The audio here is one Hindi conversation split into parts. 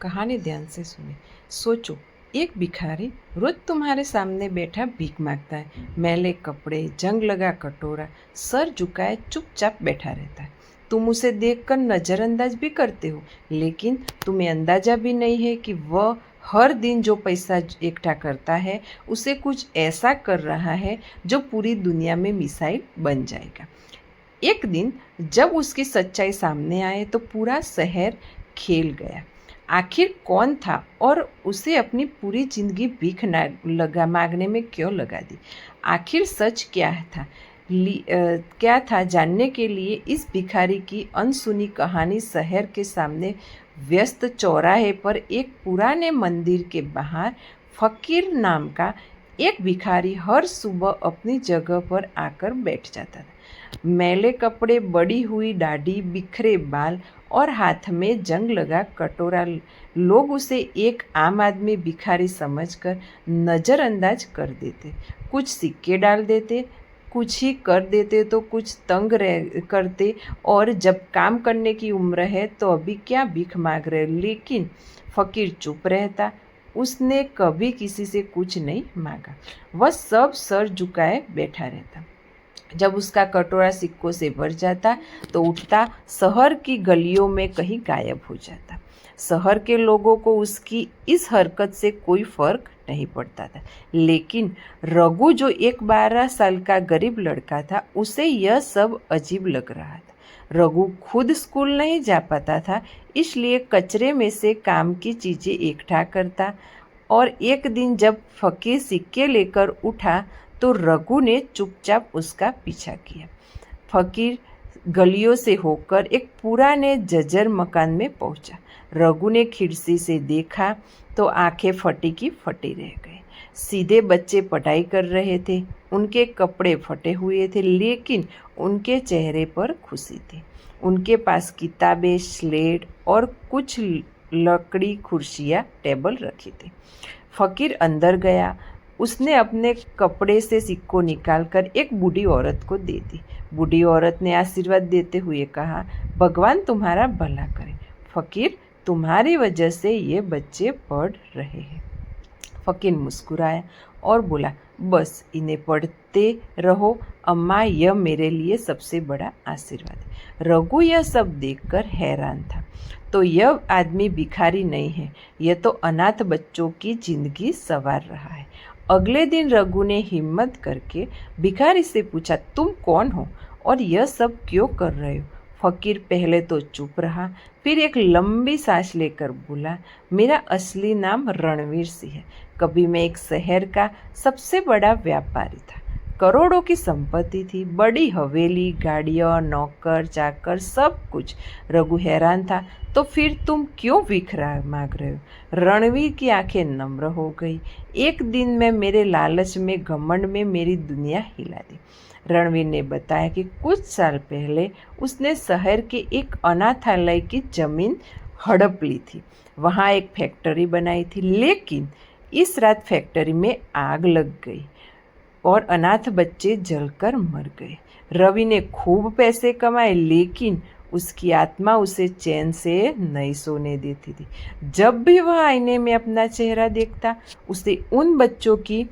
कहानी ध्यान से सुने। सोचो, एक भिखारी रोज तुम्हारे सामने बैठा भीख मांगता है। मैले कपड़े, जंग लगा कटोरा, सर झुकाए चुपचाप बैठा रहता है। तुम उसे देखकर नज़रअंदाज भी करते हो, लेकिन तुम्हें अंदाजा भी नहीं है कि वह हर दिन जो पैसा इकट्ठा करता है उसे कुछ ऐसा कर रहा है जो पूरी दुनिया में मिसाइल बन जाएगा। एक दिन जब उसकी सच्चाई सामने आए तो पूरा शहर खेल गया। आखिर कौन था और उसे अपनी पूरी जिंदगी भीख लगा मांगने में क्यों लगा दी? आखिर सच क्या था? क्या था? जानने के लिए इस भिखारी की अनसुनी कहानी शहर के सामने व्यस्त चौराहे पर एक पुराने मंदिर के बाहर फकीर नाम का एक भिखारी हर सुबह अपनी जगह पर आकर बैठ जाता था। मैले कपड़े, बड़ी हुई दाढ़ी, बिखरे बाल और हाथ में जंग लगा कटोरा। लोग उसे एक आम आदमी भिखारी समझकर नज़रअंदाज कर देते। कुछ सिक्के डाल देते, कुछ ही कर देते तो कुछ तंग रह करते, और जब काम करने की उम्र है तो अभी क्या भीख मांग रहे। लेकिन फकीर चुप रहता। उसने कभी किसी से कुछ नहीं मांगा। वह सब सर झुकाए बैठा रहता। जब उसका कटोरा सिक्कों से भर जाता तो उठता, शहर की गलियों में कहीं गायब हो जाता। शहर के लोगों को उसकी इस हरकत से कोई फर्क नहीं पड़ता था, लेकिन रघु, जो एक 12 साल का गरीब लड़का था, उसे यह सब अजीब लग रहा था। रघु खुद स्कूल नहीं जा पाता था, इसलिए कचरे में से काम की चीज़ें इकट्ठा करता। और एक दिन जब फकीर सिक्के लेकर उठा तो रघु ने चुपचाप उसका पीछा किया। फकीर गलियों से होकर एक पुराने जर्जर मकान में पहुंचा। रघु ने खिड़की से देखा तो आंखें फटी की फटी रह गई। सीधे बच्चे पढ़ाई कर रहे थे। उनके कपड़े फटे हुए थे, लेकिन उनके चेहरे पर खुशी थी। उनके पास किताबें, स्लेट और कुछ लकड़ी कुर्सियाँ टेबल रखी थी। फकीर अंदर गया। उसने अपने कपड़े से सिक्कों निकालकर एक बूढ़ी औरत को दे दी। बूढ़ी औरत ने आशीर्वाद देते हुए कहा, भगवान तुम्हारा भला करे। फकीर, तुम्हारी वजह से ये बच्चे पढ़ रहे हैं। फकीर मुस्कुराया और बोला, बस इन्हें पढ़ते रहो अम्मा, यह मेरे लिए सबसे बड़ा आशीर्वाद है। रघु यह सब देखकर हैरान था। तो यह आदमी भिखारी नहीं है, यह तो अनाथ बच्चों की जिंदगी संवार रहा है। अगले दिन रघु ने हिम्मत करके भिखारी से पूछा, तुम कौन हो और यह सब क्यों कर रहे हो? फकीर पहले तो चुप रहा, फिर एक लंबी सांस लेकर बोला, मेरा असली नाम रणवीर सिंह है। कभी मैं एक शहर का सबसे बड़ा व्यापारी था। करोड़ों की संपत्ति थी, बड़ी हवेली, गाड़ियाँ, नौकर चाकर, सब कुछ। रघु हैरान था। तो फिर तुम क्यों भीख मांग रहे हो? रणवीर की आंखें नम्र हो गई। एक दिन मैं मेरे लालच में, घमंड में मेरी दुनिया हिला दी। रणवीर ने बताया कि कुछ साल पहले उसने शहर के एक अनाथालय की जमीन हड़प ली थी। वहाँ एक फैक्ट्री बनाई थी, लेकिन इस रात फैक्ट्री में आग लग गई और अनाथ बच्चे जलकर मर गए। रवि ने खूब पैसे कमाए, लेकिन उसकी आत्मा उसे चैन से नहीं सोने देती थी। जब भी वह आईने में अपना चेहरा देखता, उसे उन बच्चों की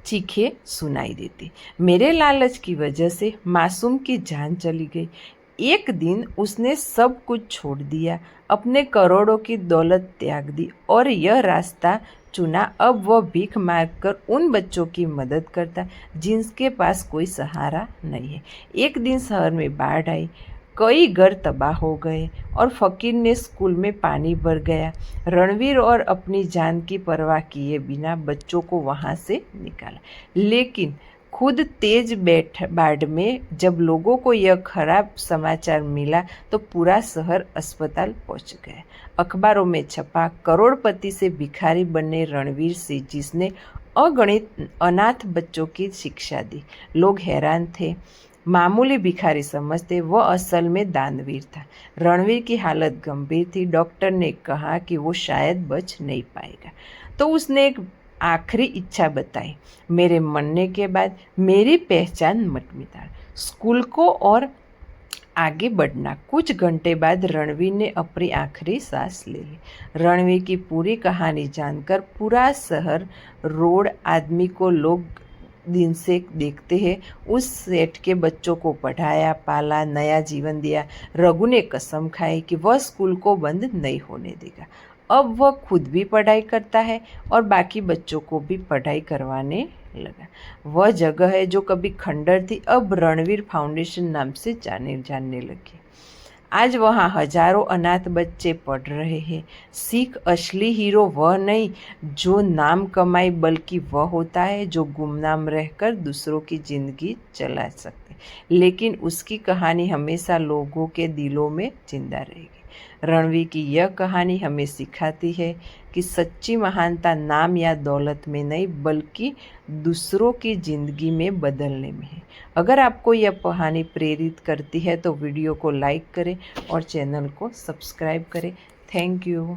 चीखें सुनाई देती। मेरे लालच की वजह से मासूम की जान चली गई। एक दिन उसने सब कुछ छोड़ दिया, अपने करोड़ों की दौलत त्याग दी और यह रास्ता चुना। अब वह भीख मांगकर उन बच्चों की मदद करता जिनके पास कोई सहारा नहीं है। एक दिन शहर में बाढ़ आई, कई घर तबाह हो गए और फकीर ने स्कूल में पानी भर गया। रणवीर और अपनी जान की परवाह किए बिना बच्चों को वहां से निकाला, लेकिन खुद तेज बाढ़ में जब लोगों को यह खराब समाचार मिला तो पूरा शहर अस्पताल पहुंच गया। अखबारों में छपा, करोड़पति से भिखारी बने रणवीर सिंह, जिसने अगणित अनाथ बच्चों की शिक्षा दी। लोग हैरान थे। मामूली भिखारी समझते, वह असल में दानवीर था। रणवीर की हालत गंभीर थी। डॉक्टर ने कहा कि वो शायद बच नहीं पाएगा। तो उसने एक आखिरी इच्छा बताई, मेरे मरने के बाद मेरी पहचान मत मिटा। स्कूल को और आगे बढ़ना। कुछ घंटे बाद रणवीर ने अपनी आखिरी सांस ले ली। रणवीर की पूरी कहानी जानकर पूरा शहर रोड आदमी को लोग दिन से देखते हैं। उस सेठ के बच्चों को पढ़ाया, पाला, नया जीवन दिया। रघु ने कसम खाई कि वह स्कूल को बंद नहीं होने देगा। अब वह खुद भी पढ़ाई करता है और बाकी बच्चों को भी पढ़ाई करवाने लगा। वह जगह है जो कभी खंडर थी, अब रणवीर फाउंडेशन नाम से जानने लगी। आज वहाँ हजारों अनाथ बच्चे पढ़ रहे हैं। सीख असली हीरो वह नहीं जो नाम कमाए, बल्कि वह होता है जो गुमनाम रहकर दूसरों की जिंदगी चला सकते, लेकिन उसकी कहानी हमेशा लोगों के दिलों में जिंदा रहेगी। रणवीर की यह कहानी हमें सिखाती है कि सच्ची महानता नाम या दौलत में नहीं, बल्कि दूसरों की ज़िंदगी में बदलने में है। अगर आपको यह कहानी प्रेरित करती है तो वीडियो को लाइक करें और चैनल को सब्सक्राइब करें। Thank you.